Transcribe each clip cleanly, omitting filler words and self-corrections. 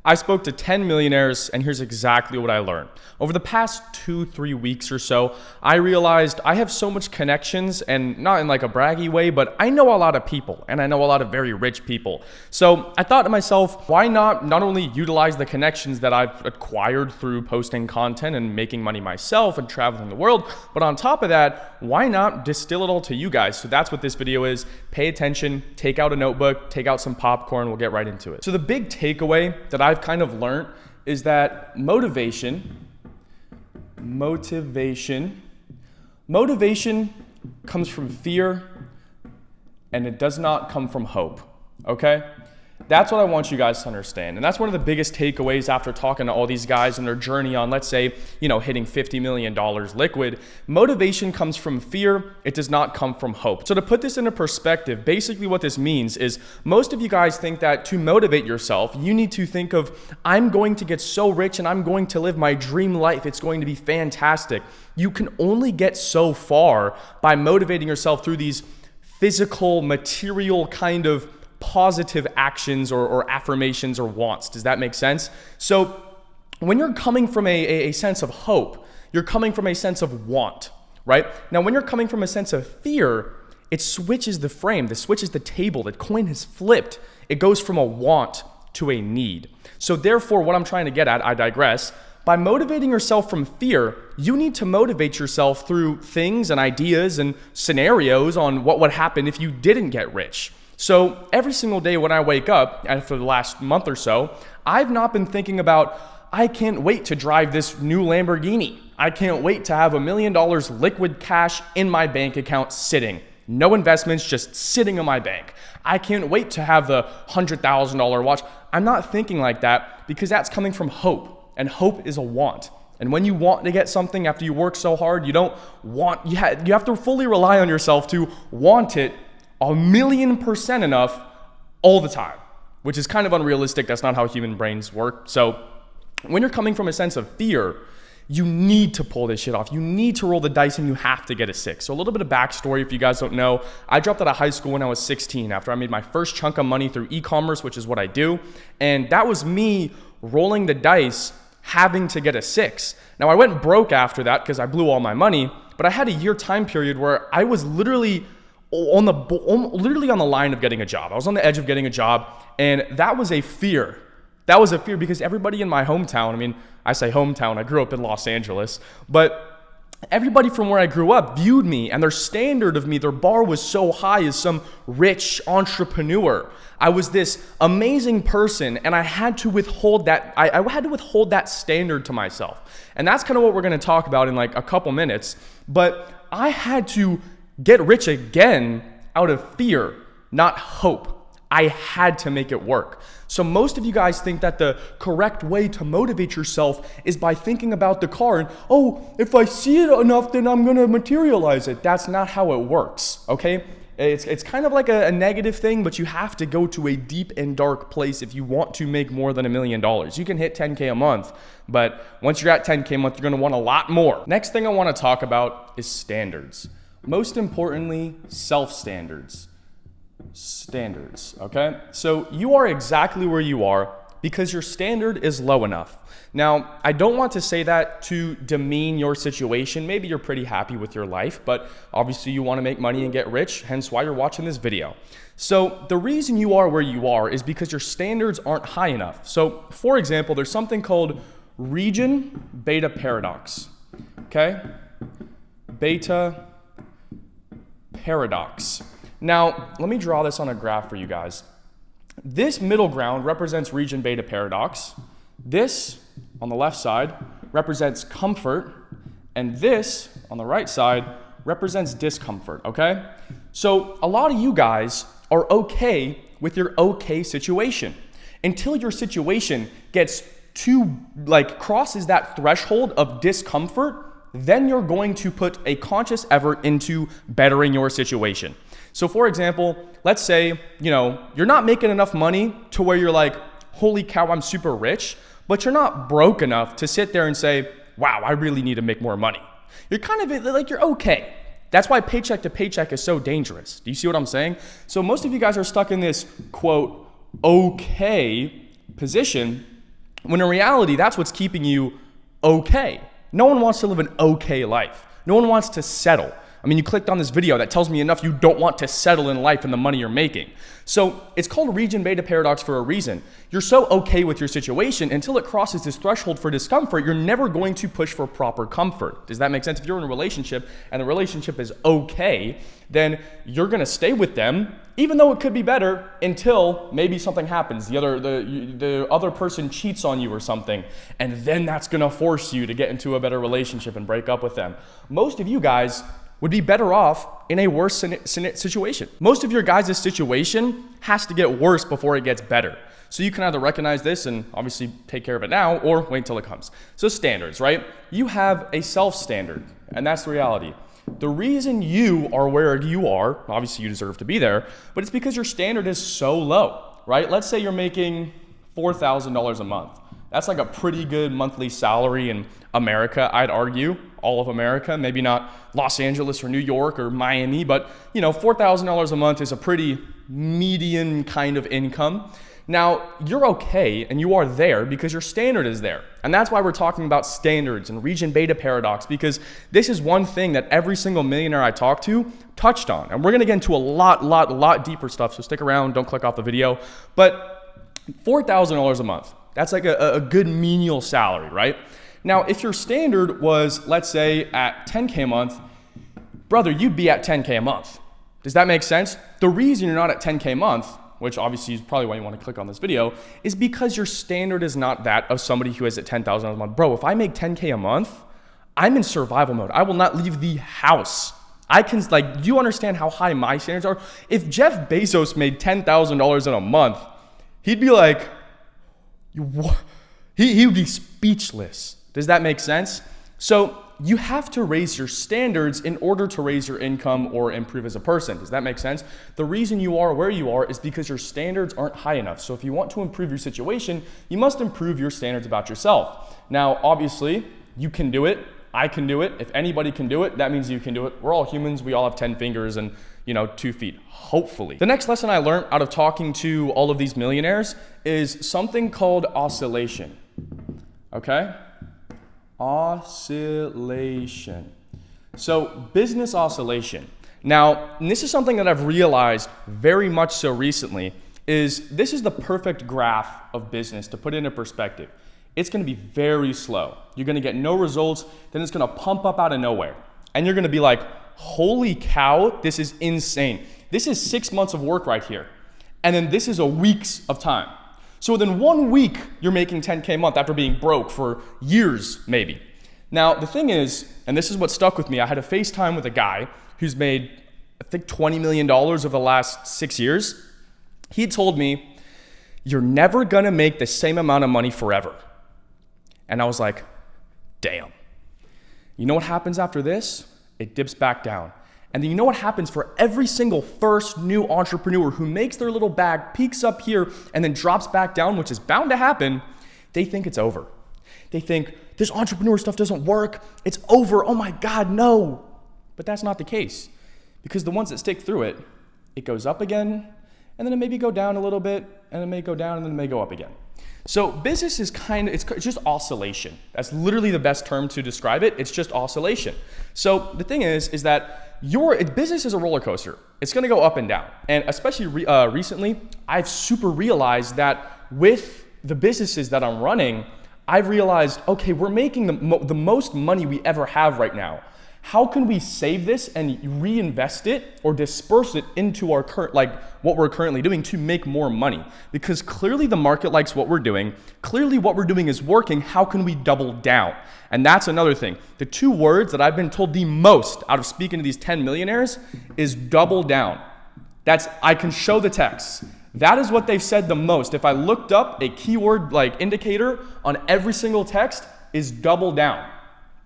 I spoke to 10 millionaires, and here's exactly what I learned. Over the past 2-3 weeks or so, I realized I have so much connections, and not in like a braggy way, but I know a lot of people, and I know a lot of very rich people. So I thought to myself, why not only utilize the connections that I've acquired through posting content and making money myself and traveling the world, but on top of that, why not distill it all to you guys? So that's what this video is. Pay attention, take out a notebook, take out some popcorn, we'll get right into it. So the big takeaway that I've kind of learned is that motivation comes from fear, and it does not come from hope, okay? That's what I want you guys to understand. And that's one of the biggest takeaways after talking to all these guys and their journey on, let's say, hitting $50 million liquid. Motivation comes from fear. It does not come from hope. So to put this into perspective, basically what this means is most of you guys think that to motivate yourself, you need to think of, I'm going to get so rich and I'm going to live my dream life. It's going to be fantastic. You can only get so far by motivating yourself through these physical, material kind of positive actions or affirmations or wants. Does that make sense? So when you're coming from a sense of hope, you're coming from a sense of want, right? Now, when you're coming from a sense of fear, it switches the frame, it switches the table, the coin has flipped. It goes from a want to a need. So therefore, what I'm trying to get at, I digress, by motivating yourself from fear, you need to motivate yourself through things and ideas and scenarios on what would happen if you didn't get rich. So every single day when I wake up, and for the last month or so, I've not been thinking about, I can't wait to drive this new Lamborghini. I can't wait to have $1 million liquid cash in my bank account sitting. No investments, just sitting in my bank. I can't wait to have the $100,000 watch. I'm not thinking like that because that's coming from hope, and hope is a want. And when you want to get something after you work so hard, you have to fully rely on yourself to want it 1,000,000% enough all the time, which is kind of unrealistic. That's not how human brains work. So when you're coming from a sense of fear, you need to pull this shit off. You need to roll the dice and you have to get a 6. So a little bit of backstory if you guys don't know. I dropped out of high school when I was 16 after I made my first chunk of money through e-commerce, which is what I do. And that was me rolling the dice, having to get a 6. Now I went broke after that because I blew all my money, but I had a year time period where I was literally on the line of getting a job. I was on the edge of getting a job, and that was a fear. That was a fear because everybody in my hometown, I say hometown, I grew up in Los Angeles, but everybody from where I grew up viewed me, and their standard of me, their bar was so high as some rich entrepreneur. I was this amazing person, and I had to withhold that. I had to withhold that standard to myself. And that's kind of what we're going to talk about in like a couple minutes. But I had to get rich again out of fear, not hope. I had to make it work. So most of you guys think that the correct way to motivate yourself is by thinking about the car and, if I see it enough, then I'm gonna materialize it. That's not how it works, okay? It's kind of like a negative thing, but you have to go to a deep and dark place if you want to make more than $1 million. You can hit 10K a month, but once you're at 10K a month, you're gonna want a lot more. Next thing I wanna talk about is standards. Most importantly, self-standards. Standards, okay? So you are exactly where you are because your standard is low enough. Now, I don't want to say that to demean your situation. Maybe you're pretty happy with your life, but obviously you want to make money and get rich, hence why you're watching this video. So the reason you are where you are is because your standards aren't high enough. So for example, there's something called region beta paradox, okay? Beta paradox. Now, let me draw this on a graph for you guys. This middle ground represents region beta paradox. This, on the left side, represents comfort. And this, on the right side, represents discomfort, okay? So a lot of you guys are okay with your okay situation until your situation gets crosses that threshold of discomfort. Then you're going to put a conscious effort into bettering your situation. So for example, let's say, you're not making enough money to where you're like, holy cow, I'm super rich, but you're not broke enough to sit there and say, wow, I really need to make more money. You're kind of like, you're okay. That's why paycheck to paycheck is so dangerous. Do you see what I'm saying? So most of you guys are stuck in this, quote, okay position When in reality, that's what's keeping you okay. No one wants to live an okay life. No one wants to settle. I mean, you clicked on this video that tells me enough you don't want to settle in life and the money you're making. So it's called region beta paradox for a reason. You're so okay with your situation until it crosses this threshold for discomfort, you're never going to push for proper comfort. Does that make sense? If you're in a relationship and the relationship is okay, then you're going to stay with them, even though it could be better, until maybe something happens. The other person cheats on you or something, and then that's going to force you to get into a better relationship and break up with them. Most of you guys would be better off in a worse situation. Most of your guys' situation has to get worse before it gets better. So you can either recognize this and obviously take care of it now, or wait till it comes. So standards, right? You have a self-standard, and that's the reality. The reason you are where you are, obviously you deserve to be there, but it's because your standard is so low, right? Let's say you're making $4,000 a month. That's like a pretty good monthly salary in America, I'd argue, all of America, maybe not Los Angeles or New York or Miami, but $4,000 a month is a pretty median kind of income. Now, you're okay and you are there because your standard is there. And that's why we're talking about standards and region beta paradox, because this is one thing that every single millionaire I talk to touched on. And we're gonna get into a lot deeper stuff, so stick around, don't click off the video. But $4,000 a month, that's like a good menial salary, right? Now, if your standard was, let's say, at 10K a month, brother, you'd be at 10K a month. Does that make sense? The reason you're not at 10K a month, which obviously is probably why you want to click on this video, is because your standard is not that of somebody who is at $10,000 a month. Bro, if I make 10K a month, I'm in survival mode. I will not leave the house. Do you understand how high my standards are? If Jeff Bezos made $10,000 in a month, he'd be like, he would be speechless. Does that make sense? So you have to raise your standards in order to raise your income or improve as a person. Does that make sense? The reason you are where you are is because your standards aren't high enough. So if you want to improve your situation, you must improve your standards about yourself. Now, obviously, you can do it. I can do it. If anybody can do it, that means you can do it. We're all humans. We all have 10 fingers and 2 feet, hopefully. The next lesson I learned out of talking to all of these millionaires is something called oscillation. Okay? Oscillation. So business oscillation. Now, and this is something that I've realized very much so recently, is this is the perfect graph of business to put it into perspective. It's going to be very slow. You're going to get no results, then it's going to pump up out of nowhere. And you're going to be like, holy cow, this is insane. This is 6 months of work right here. And then this is a week's of time. So within 1 week, you're making 10K a month after being broke for years, maybe. Now, the thing is, and this is what stuck with me, I had a FaceTime with a guy who's made, I think, $20 million over the last 6 years. He told me, you're never gonna make the same amount of money forever. And I was like, damn. You know what happens after this? It dips back down. And then you know what happens for every single first new entrepreneur who makes their little bag, peaks up here, and then drops back down, which is bound to happen. They think it's over. They think, this entrepreneur stuff doesn't work. It's over. Oh my God, no. But that's not the case. Because the ones that stick through it, it goes up again, and then it maybe go down a little bit, and it may go down, and then it may go up again. So business is it's just oscillation. That's literally the best term to describe it. It's just oscillation. So the thing is that business is a roller coaster. It's going to go up and down. And especially recently, I've super realized that with the businesses that I'm running, I've realized, okay, we're making the most money we ever have right now. How can we save this and reinvest it or disperse it into our current, what we're currently doing to make more money? Because clearly the market likes what we're doing. Clearly what we're doing is working. How can we double down? And that's another thing. The 2 words that I've been told the most out of speaking to these 10 millionaires is double down. I can show the text. That is what they've said the most. If I looked up a keyword indicator on every single text, is double down.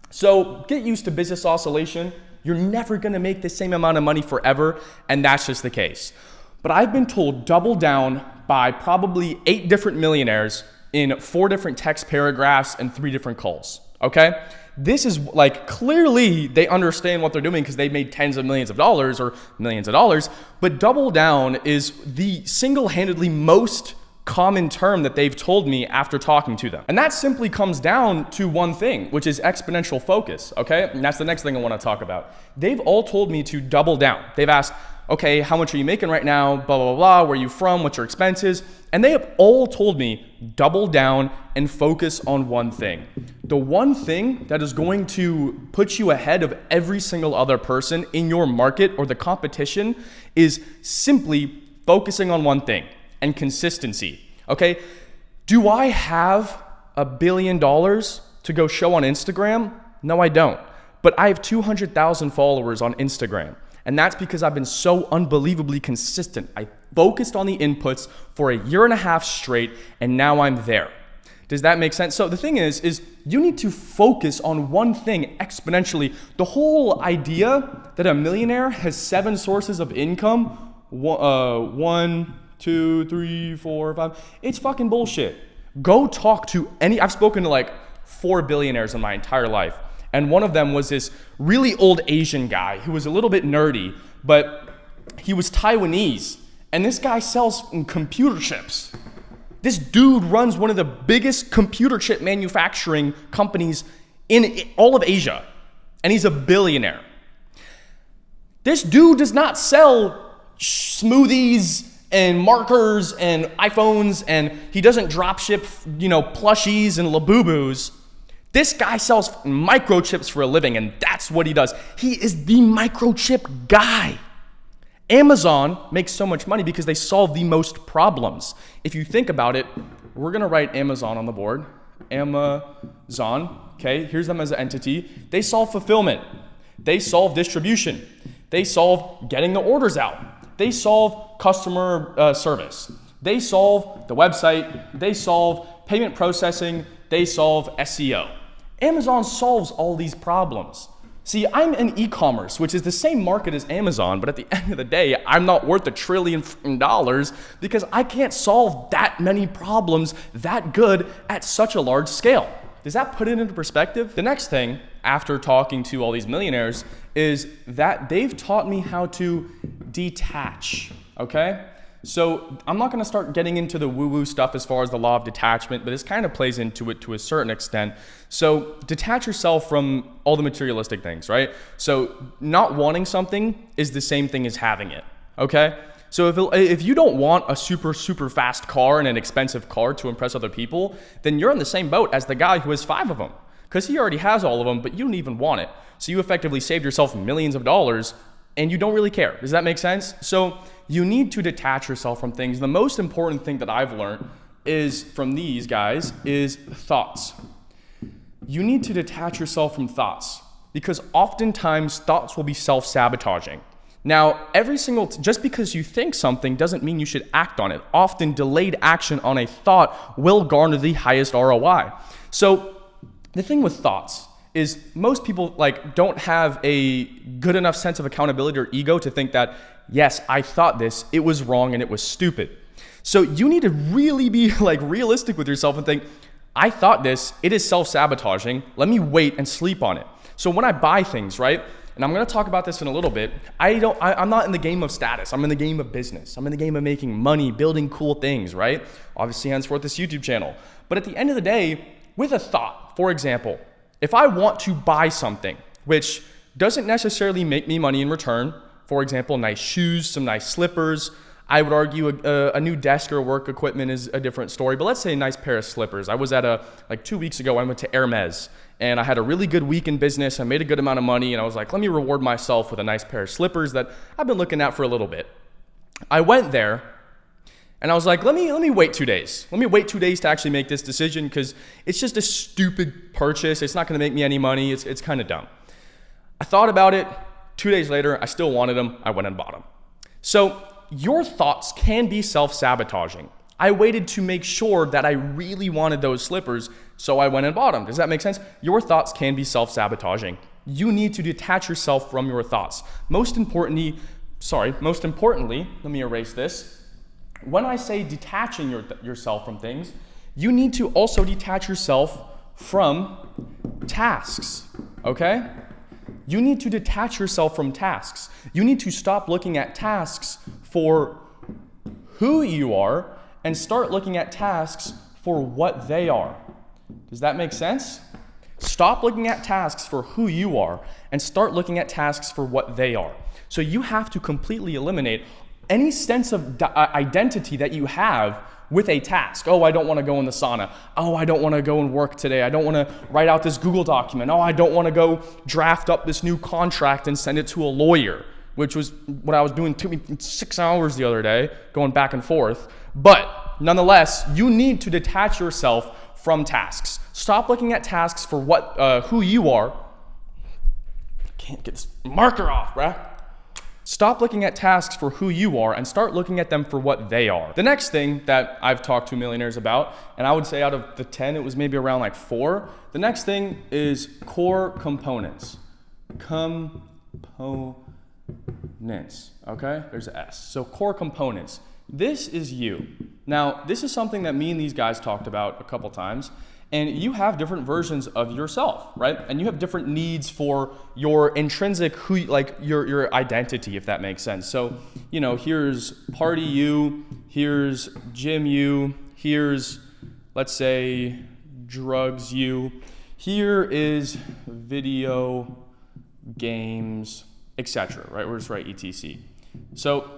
So get used to business oscillation. You're never going to make the same amount of money forever, and that's just the case. But I've been told double down by probably 8 different millionaires in 4 different text paragraphs and 3 different calls, okay? This is clearly they understand what they're doing because they made tens of millions of dollars or millions of dollars, but double down is the single-handedly most common term that they've told me after talking to them. And that simply comes down to one thing, which is exponential focus, okay? And that's the next thing I want to talk about. They've all told me to double down. They've asked, okay, how much are you making right now? Blah, blah, blah, where are you from? What's your expenses? And they have all told me, double down and focus on one thing. The one thing that is going to put you ahead of every single other person in your market or the competition is simply focusing on one thing and consistency, okay? Do I have $1 billion to go show on Instagram? No, I don't. But I have 200,000 followers on Instagram. And that's because I've been so unbelievably consistent. I focused on the inputs for 1.5 years straight, and now I'm there. Does that make sense? So the thing is you need to focus on one thing exponentially. The whole idea that a millionaire has 7 sources of income, 1, 2, 3, 4, 5, it's fucking bullshit. Go talk to I've spoken to like 4 billionaires in my entire life. And one of them was this really old Asian guy who was a little bit nerdy, but he was Taiwanese. And this guy sells computer chips. This dude runs one of the biggest computer chip manufacturing companies in all of Asia. And he's a billionaire. This dude does not sell smoothies and markers and iPhones, and he doesn't drop ship, plushies and Labubus. This guy sells microchips for a living, and that's what he does. He is the microchip guy. Amazon makes so much money because they solve the most problems. If you think about it, we're gonna write Amazon on the board. Amazon, okay, here's them as an entity. They solve fulfillment. They solve distribution. They solve getting the orders out. They solve customer service. They solve the website. They solve payment processing. They solve SEO. Amazon solves all these problems. See, I'm in e-commerce, which is the same market as Amazon, but at the end of the day, I'm not worth $1 trillion because I can't solve that many problems that good at such a large scale. Does that put it into perspective? The next thing, after talking to all these millionaires, is that they've taught me how to detach, okay? So I'm not gonna start getting into the woo-woo stuff as far as the law of detachment, but this kind of plays into it to a certain extent. So detach yourself from all the materialistic things, right? So not wanting something is the same thing as having it, okay? So if you don't want a super, super fast car and an expensive car to impress other people, then you're in the same boat as the guy who has 5 of them, because he already has all of them, but you don't even want it. So you effectively saved yourself millions of dollars and you don't really care. Does that make sense? So you need to detach yourself from things. The most important thing that I've learned is from these guys is thoughts. You need to detach yourself from thoughts because oftentimes thoughts will be self-sabotaging. Now, just because you think something doesn't mean you should act on it. Often delayed action on a thought will garner the highest ROI. So the thing with thoughts is most people don't have a good enough sense of accountability or ego to think that, yes, I thought this, it was wrong and it was stupid. So you need to really be realistic with yourself and think, I thought this, it is self-sabotaging, let me wait and sleep on it. So when I buy things, right, and I'm gonna talk about this in a little bit, I'm not in the game of status, I'm in the game of business. I'm in the game of making money, building cool things, right? Obviously, henceforth this YouTube channel. But at the end of the day, with a thought, for example, if I want to buy something, which doesn't necessarily make me money in return, for example, nice shoes, some nice slippers, I would argue a new desk or work equipment is a different story, but let's say a nice pair of slippers. I was at 2 weeks ago, I went to Hermes, and I had a really good week in business. I made a good amount of money, and I was like, let me reward myself with a nice pair of slippers that I've been looking at for a little bit. I went there, and I was like, let me wait 2 days. Let me wait 2 days to actually make this decision because it's just a stupid purchase. It's not gonna make me any money. It's kind of dumb. I thought about it. 2 days later, I still wanted them. I went and bought them. So your thoughts can be self-sabotaging. I waited to make sure that I really wanted those slippers, so I went and bought them. Does that make sense? Your thoughts can be self-sabotaging. You need to detach yourself from your thoughts. Most importantly, let me erase this. When I say detaching yourself from things, you need to also detach yourself from tasks, okay? You need to detach yourself from tasks. You need to stop looking at tasks for who you are and start looking at tasks for what they are. Does that make sense? Stop looking at tasks for who you are and start looking at tasks for what they are. So you have to completely eliminate any sense of identity that you have with a task. Oh, I don't want to go in the sauna. Oh, I don't want to go and work today. I don't want to write out this Google document. Oh, I don't want to go draft up this new contract and send it to a lawyer, which was what I was doing 6 hours the other day, going back and forth. But nonetheless, you need to detach yourself from tasks. Stop looking at tasks for who you are. I can't get this marker off, bruh. Stop looking at tasks for who you are and start looking at them for what they are. The next thing that I've talked to millionaires about, and I would say out of the 10, it was maybe around like 4. The next thing is core components. Components, okay? There's an S. So core components. This is you. Now, this is something that me and these guys talked about a couple times. And you have different versions of yourself, right? And you have different needs for your intrinsic, your identity, if that makes sense. So, here's party you, here's gym you, here's, let's say, drugs you. Here is video games, etc., right? We're just write etc. So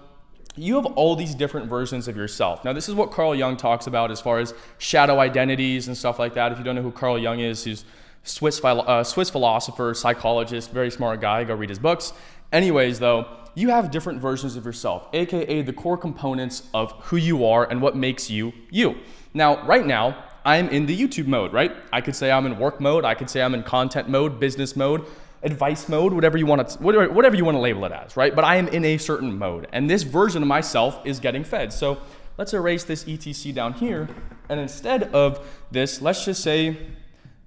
you have all these different versions of yourself. Now, this is what Carl Jung talks about as far as shadow identities and stuff like that. If you don't know who Carl Jung is, he's Swiss philosopher, psychologist, very smart guy. Go read his books. Anyways, though, you have different versions of yourself, aka the core components of who you are and what makes you you. Now, right now, I'm in the YouTube mode, right? I could say I'm in work mode. I could say I'm in content mode, business mode, advice mode, whatever you want to label it as, right? But I am in a certain mode, and this version of myself is getting fed. So let's erase this etc down here, and instead of this, let's just say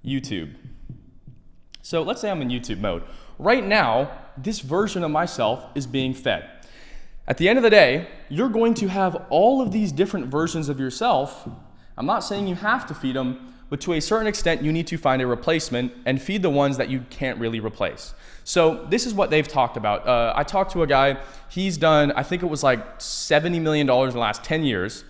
YouTube. So let's say I'm in YouTube mode. Right now, this version of myself is being fed. At the end of the day, you're going to have all of these different versions of yourself. I'm not saying you have to feed them, but to a certain extent, you need to find a replacement and feed the ones that you can't really replace. So this is what they've talked about. I talked to a guy, he's done, I think it was like $70 million in the last 10 years.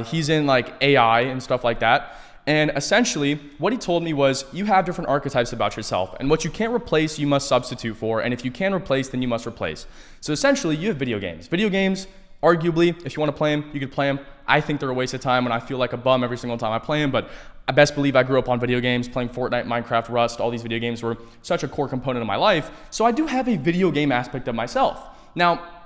He's in like AI and stuff like that. And essentially, what he told me was, you have different archetypes about yourself, and what you can't replace, you must substitute for, and if you can replace, then you must replace. So essentially, you have video games. Video games, arguably, if you want to play them, you could play them. I think they're a waste of time, and I feel like a bum every single time I play them, but I best believe I grew up on video games, playing Fortnite, Minecraft, Rust. All these video games were such a core component of my life, so I do have a video game aspect of myself. Now,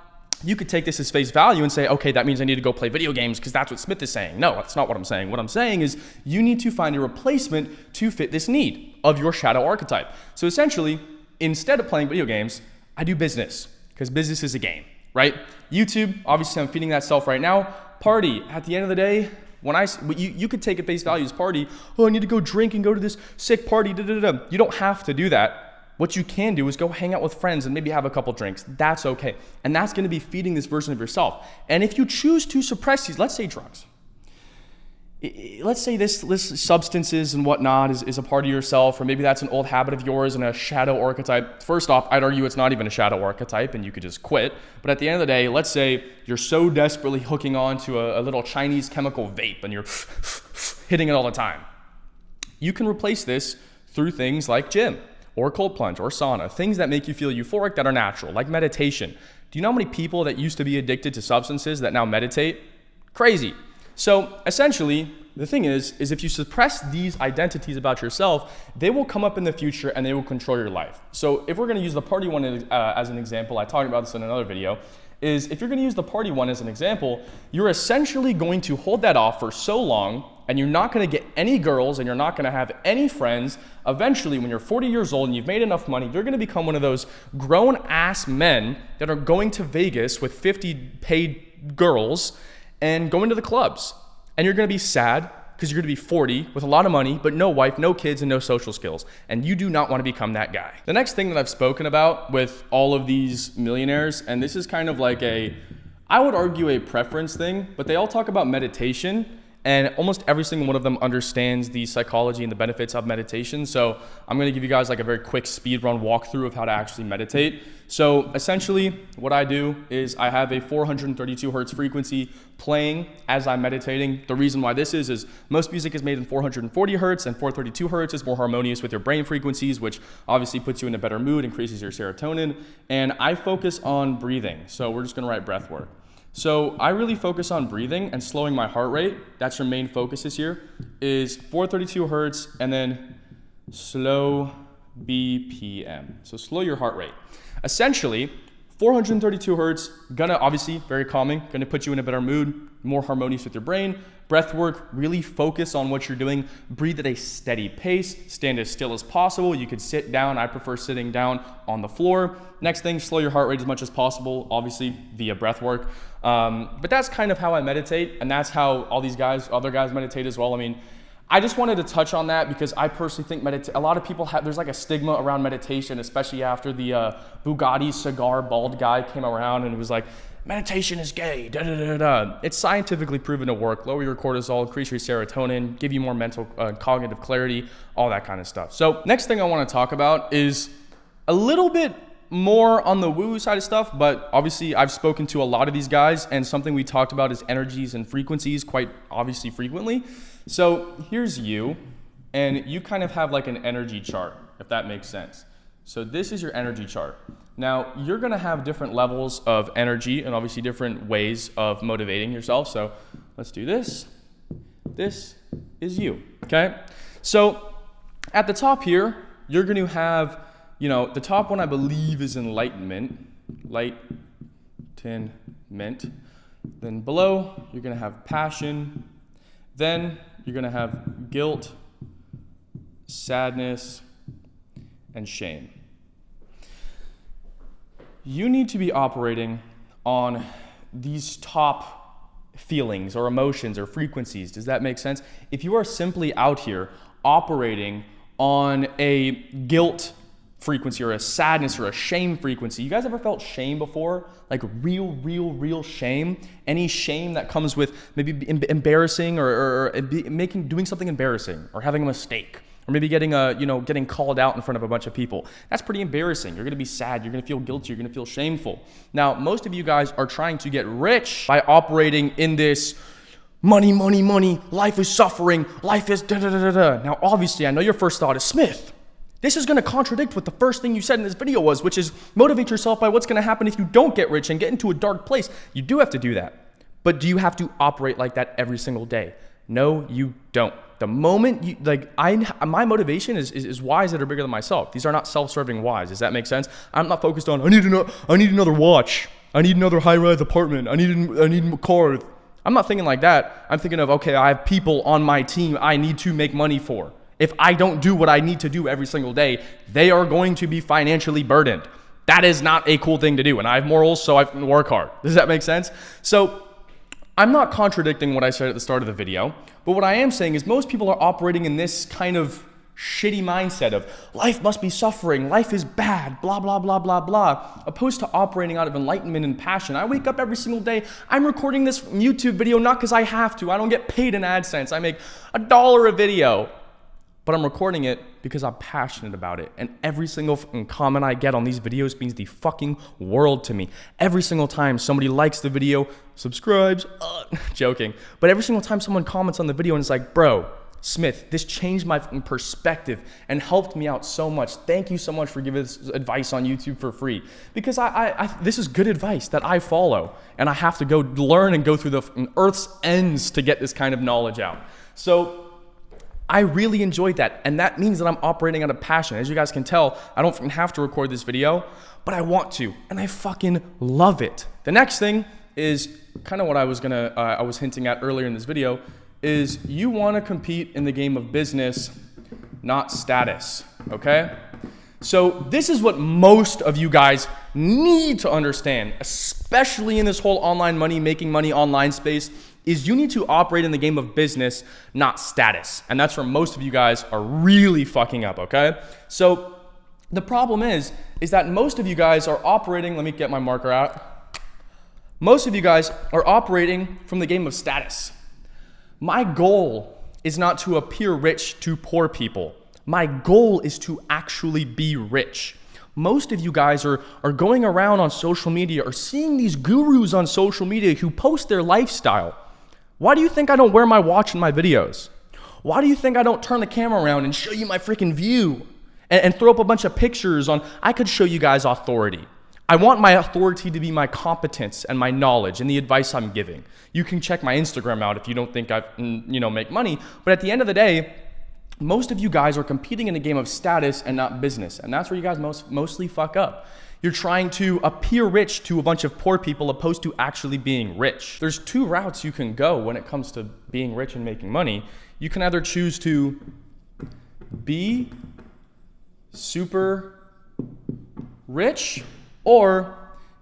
you could take this as face value and say, okay, that means I need to go play video games because that's what Smith is saying. No, that's not what I'm saying. What I'm saying is you need to find a replacement to fit this need of your shadow archetype. So essentially, instead of playing video games, I do business because business is a game, right? YouTube, obviously I'm feeding that self right now. Party, at the end of the day, you could take at face value as party. Oh, I need to go drink and go to this sick party. You don't have to do that. What you can do is go hang out with friends and maybe have a couple drinks. That's okay. And that's going to be feeding this version of yourself. And if you choose to suppress these, let's say drugs. Let's say this substances and whatnot is a part of yourself, or maybe that's an old habit of yours and a shadow archetype. First off, I'd argue it's not even a shadow archetype and you could just quit. But at the end of the day, let's say you're so desperately hooking on to a little Chinese chemical vape and you're hitting it all the time. You can replace this through things like gym, or cold plunge, or sauna, things that make you feel euphoric that are natural, like meditation. Do you know how many people that used to be addicted to substances that now meditate? Crazy. So essentially, the thing is if you suppress these identities about yourself, they will come up in the future and they will control your life. So if we're gonna use the party one as an example, I talked about this in another video, is if you're gonna use the party one as an example, you're essentially going to hold that off for so long and you're not gonna get any girls and you're not gonna have any friends. Eventually, when you're 40 years old and you've made enough money, you're gonna become one of those grown ass men that are going to Vegas with 50 paid girls and going to the clubs. And you're gonna be sad because you're gonna be 40 with a lot of money, but no wife, no kids, and no social skills. And you do not wanna become that guy. The next thing that I've spoken about with all of these millionaires, and this is kind of like I would argue a preference thing, but they all talk about meditation. and almost every single one of them understands the psychology and the benefits of meditation. So I'm going to give you guys like a very quick speed run walkthrough of how to actually meditate. So essentially what I do is I have a 432 hertz frequency playing as I'm meditating. The reason why this is most music is made in 440 hertz, and 432 hertz is more harmonious with your brain frequencies, which obviously puts you in a better mood, increases your serotonin. And I focus on breathing. So we're just going to write breath work. So I really focus on breathing and slowing my heart rate. That's your main focus this year, is 432 hertz and then slow BPM. So slow your heart rate. Essentially, 432 hertz, gonna obviously very calming, gonna put you in a better mood, more harmonious with your brain. Breath work, really focus on what you're doing. Breathe at a steady pace, stand as still as possible. You could sit down, I prefer sitting down on the floor. Next thing, slow your heart rate as much as possible, obviously via breath work. But that's kind of how I meditate, and that's how all these guys, other guys meditate as well. I mean, I just wanted to touch on that because I personally think a lot of people there's like a stigma around meditation, especially after the Bugatti cigar bald guy came around and it was like, meditation is gay, da da da da. It's scientifically proven to work, lower your cortisol, increase your serotonin, give you more mental, cognitive clarity, all that kind of stuff. So next thing I want to talk about is a little bit more on the woo side of stuff, but obviously I've spoken to a lot of these guys, and something we talked about is energies and frequencies quite obviously frequently. So here's you, and you kind of have like an energy chart, if that makes sense. So this is your energy chart. Now you're gonna have different levels of energy and obviously different ways of motivating yourself. So let's do this. This is you, okay? So at the top here, you're gonna have, the top one I believe is enlightenment. Then below, you're gonna have passion. Then you're gonna have guilt, sadness, and shame. You need to be operating on these top feelings or emotions or frequencies. Does that make sense? If you are simply out here operating on a guilt frequency or a sadness or a shame frequency. You guys ever felt shame before? Like real shame? Any shame that comes with maybe embarrassing or doing something embarrassing or having a mistake or maybe getting called out in front of a bunch of people. That's pretty embarrassing. You're gonna be sad, you're gonna feel guilty, you're gonna feel shameful. Now, most of you guys are trying to get rich by operating in this money, life is suffering, life is da-da-da-da-da. Now, obviously, I know your first thought is, Smith, this is going to contradict what the first thing you said in this video was, which is motivate yourself by what's going to happen if you don't get rich and get into a dark place. You do have to do that. But do you have to operate like that every single day? No, you don't. The moment you, my motivation is whys that are bigger than myself. These are not self-serving whys. Does that make sense? I'm not focused on, I need another watch. I need another high-rise apartment. I need a car. I'm not thinking like that. I'm thinking of, okay, I have people on my team I need to make money for. If I don't do what I need to do every single day, they are going to be financially burdened. That is not a cool thing to do. And I have morals, so I work hard. Does that make sense? So I'm not contradicting what I said at the start of the video, but what I am saying is most people are operating in this kind of shitty mindset of life must be suffering, life is bad, blah, blah, blah, blah, blah, opposed to operating out of enlightenment and passion. I wake up every single day, I'm recording this YouTube video not because I have to, I don't get paid in AdSense, I make $1 a video. But I'm recording it because I'm passionate about it. And every single comment I get on these videos means the fucking world to me. Every single time somebody likes the video, subscribes, joking. But every single time someone comments on the video and it's like, bro, Smith, this changed my perspective and helped me out so much. Thank you so much for giving this advice on YouTube for free. Because this is good advice that I follow. And I have to go learn and go through the earth's ends to get this kind of knowledge out. So I really enjoyed that, and that means that I'm operating out of passion. As you guys can tell, I don't have to record this video, but I want to, and I fucking love it. The next thing is kind of what I was hinting at earlier in this video, is you want to compete in the game of business, not status, okay? So this is what most of you guys need to understand, especially in this whole online money, making money online space, is you need to operate in the game of business, not status. And that's where most of you guys are really fucking up, okay? So the problem is that most of you guys are operating, let me get my marker out. Most of you guys are operating from the game of status. My goal is not to appear rich to poor people. My goal is to actually be rich. Most of you guys are going around on social media or seeing these gurus on social media who post their lifestyle. Why do you think I don't wear my watch in my videos? Why do you think I don't turn the camera around and show you my freaking view and throw up a bunch of pictures on, I could show you guys authority. I want my authority to be my competence and my knowledge and the advice I'm giving. You can check my Instagram out if you don't think I make money, but at the end of the day, most of you guys are competing in a game of status and not business. And that's where you guys mostly fuck up. You're trying to appear rich to a bunch of poor people opposed to actually being rich. There's two routes you can go when it comes to being rich and making money. You can either choose to be super rich, or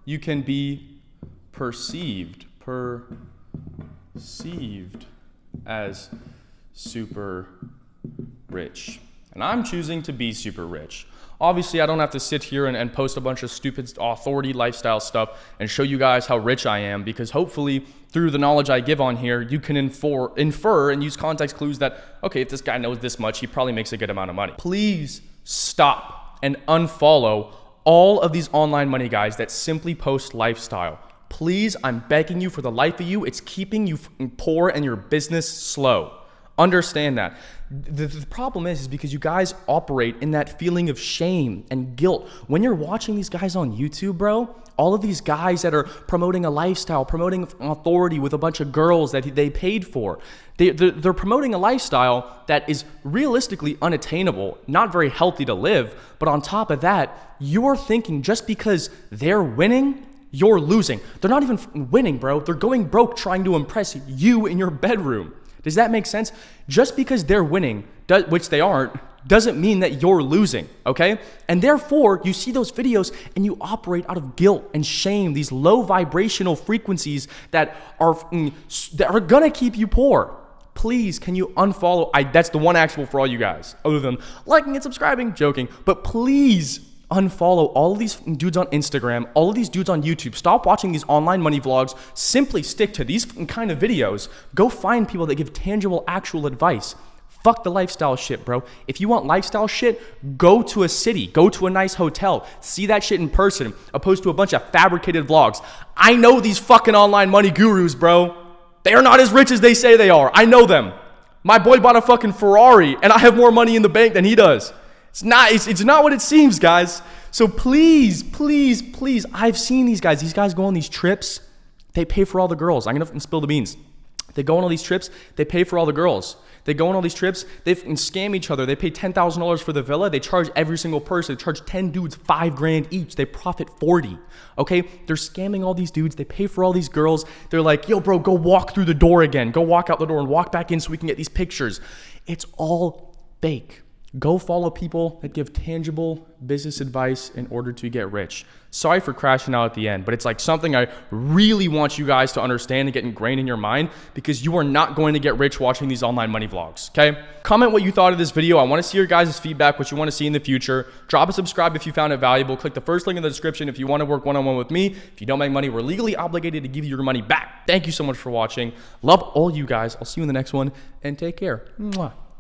you can be perceived as super rich. And I'm choosing to be super rich. Obviously, I don't have to sit here and post a bunch of stupid authority lifestyle stuff and show you guys how rich I am, because hopefully through the knowledge I give on here, you can infer and use context clues that, okay, if this guy knows this much, he probably makes a good amount of money. Please stop and unfollow all of these online money guys that simply post lifestyle. Please, I'm begging you for the life of you, it's keeping you poor and your business slow. Understand that. The problem is because you guys operate in that feeling of shame and guilt. When you're watching these guys on YouTube, bro, all of these guys that are promoting a lifestyle, promoting authority with a bunch of girls that they paid for, they're promoting a lifestyle that is realistically unattainable, not very healthy to live. But on top of that, you're thinking just because they're winning, you're losing. They're not even winning, bro. They're going broke trying to impress you in your bedroom. Does that make sense? Just because they're winning, which they aren't, doesn't mean that you're losing, okay? And therefore, you see those videos and you operate out of guilt and shame, these low vibrational frequencies that are gonna keep you poor. Please, can you unfollow? That's the one actionable for all you guys, other than liking and subscribing, joking. But please unfollow all of these dudes on Instagram, all of these dudes on YouTube. Stop watching these online money vlogs. Simply stick to these kind of videos. Go find people that give tangible, actual advice. Fuck the lifestyle shit, bro. If you want lifestyle shit, go to a city, go to a nice hotel, see that shit in person, opposed to a bunch of fabricated vlogs. I know these fucking online money gurus, bro. They are not as rich as they say they are. I know them. My boy bought a fucking Ferrari, and I have more money in the bank than he does. It's not what it seems, guys. So please, please, please, I've seen these guys. These guys go on these trips. They pay for all the girls. I'm going to spill the beans. They go on all these trips. They pay for all the girls. They go on all these trips. They scam each other. They pay $10,000 for the villa. They charge every single person. They charge 10 dudes $5,000 each. They profit 40. Okay? They're scamming all these dudes. They pay for all these girls. They're like, yo, bro, go walk through the door again. Go walk out the door and walk back in so we can get these pictures. It's all fake. Go follow people that give tangible business advice in order to get rich. Sorry for crashing out at the end, but it's like something I really want you guys to understand and get ingrained in your mind, because you are not going to get rich watching these online money vlogs, okay? Comment what you thought of this video. I want to see your guys' feedback, what you want to see in the future. Drop a subscribe if you found it valuable. Click the first link in the description if you want to work one-on-one with me. If you don't make money, we're legally obligated to give you your money back. Thank you so much for watching. Love all you guys. I'll see you in the next one, and take care. Mwah.